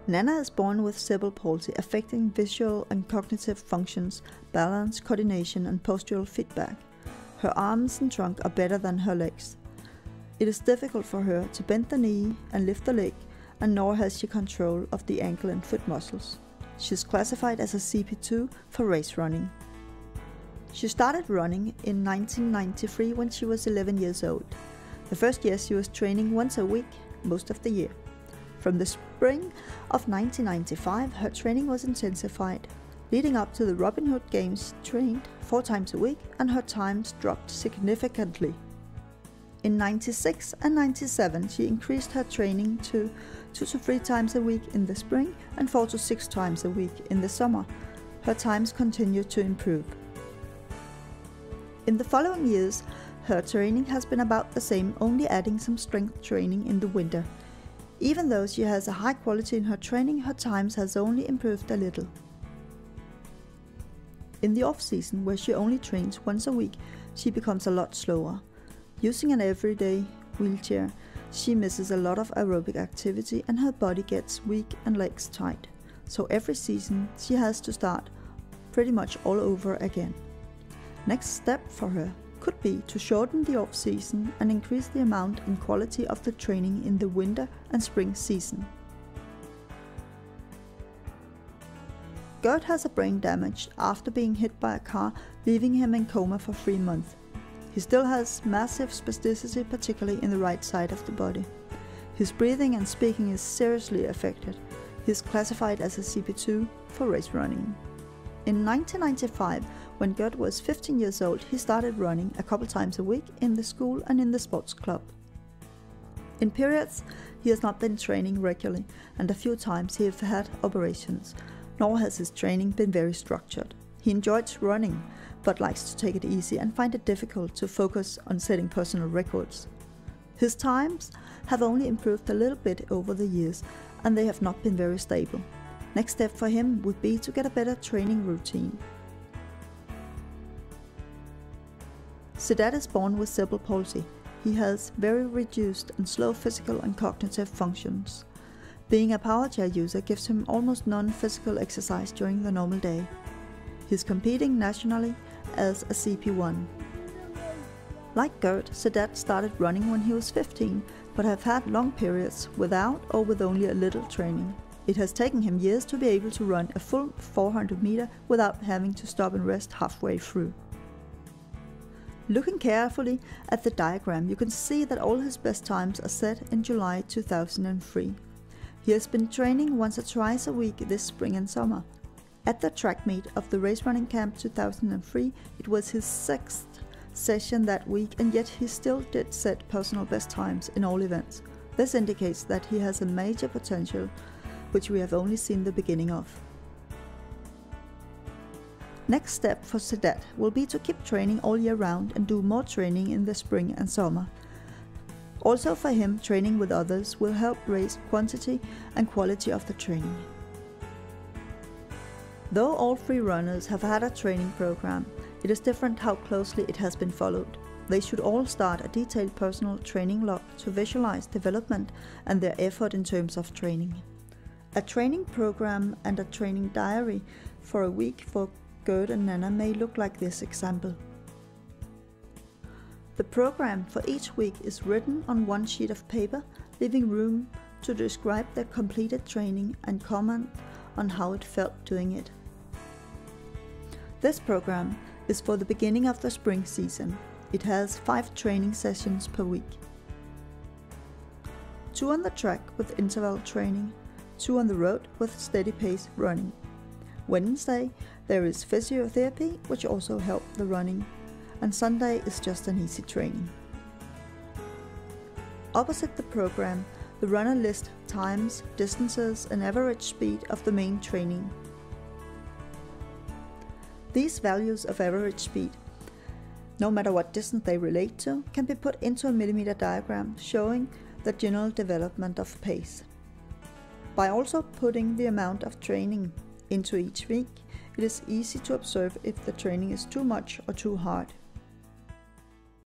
Nana is born with cerebral palsy affecting visual and cognitive functions, balance, coordination and postural feedback. Her arms and trunk are better than her legs. It is difficult for her to bend the knee and lift the leg, and nor has she control of the ankle and foot muscles. She is classified as a CP2 for race running. She started running in 1993 when she was 11 years old. The first year she was training once a week, most of the year. From the spring of 1995, her training was intensified. Leading up to the Robin Hood Games, she trained 4 times a week and her times dropped significantly. In 96 and 97, she increased her training to 2 to 3 times a week in the spring and 4 to 6 times a week in the summer. Her times continued to improve. In the following years, her training has been about the same, only adding some strength training in the winter. Even though she has a high quality in her training, her times has only improved a little. In the off-season, where she only trains once a week, she becomes a lot slower. Using an everyday wheelchair, she misses a lot of aerobic activity and her body gets weak and legs tight. So every season she has to start pretty much all over again. Next step for her could be to shorten the off-season and increase the amount and quality of the training in the winter and spring season. Gert has a brain damage after being hit by a car, leaving him in coma for 3 months. He still has massive spasticity, particularly in the right side of the body. His breathing and speaking is seriously affected. He is classified as a CP2 for race running. In 1995, when Gert was 15 years old, he started running a couple times a week in the school and in the sports club. In periods, he has not been training regularly, and a few times he has had operations, nor has his training been very structured. He enjoys running, but likes to take it easy and find it difficult to focus on setting personal records. His times have only improved a little bit over the years, and they have not been very stable. Next step for him would be to get a better training routine. Sedat is born with cerebral palsy. He has very reduced and slow physical and cognitive functions. Being a power chair user gives him almost none physical exercise during the normal day. He is competing nationally as a CP1. Like Gert, Sedat started running when he was 15, but have had long periods without or with only a little training. It has taken him years to be able to run a full 400 meter without having to stop and rest halfway through. Looking carefully at the diagram, you can see that all his best times are set in July 2003. He has been training once or twice a week this spring and summer. At the track meet of the Race Running Camp 2003, it was his 6th session that week, and yet he still did set personal best times in all events. This indicates that he has a major potential, which we have only seen the beginning of. Next step for Sedat will be to keep training all year round and do more training in the spring and summer. Also for him, training with others will help raise quantity and quality of the training. Though all 3 runners have had a training program, it is different how closely it has been followed. They should all start a detailed personal training log to visualize development and their effort in terms of training. A training program and a training diary for a week for Gert and Nana may look like this example. The program for each week is written on 1 sheet of paper, leaving room to describe the completed training and comment on how it felt doing it. This program is for the beginning of the spring season. It has 5 training sessions per week. 2 on the track with interval training, 2 on the road with steady pace running. Wednesday there is physiotherapy, which also helps the running, and Sunday is just an easy training. Opposite the program, the runner lists times, distances and average speed of the main training. These values of average speed, no matter what distance they relate to, can be put into a millimeter diagram showing the general development of pace. By also putting the amount of training into each week, it is easy to observe if the training is too much or too hard.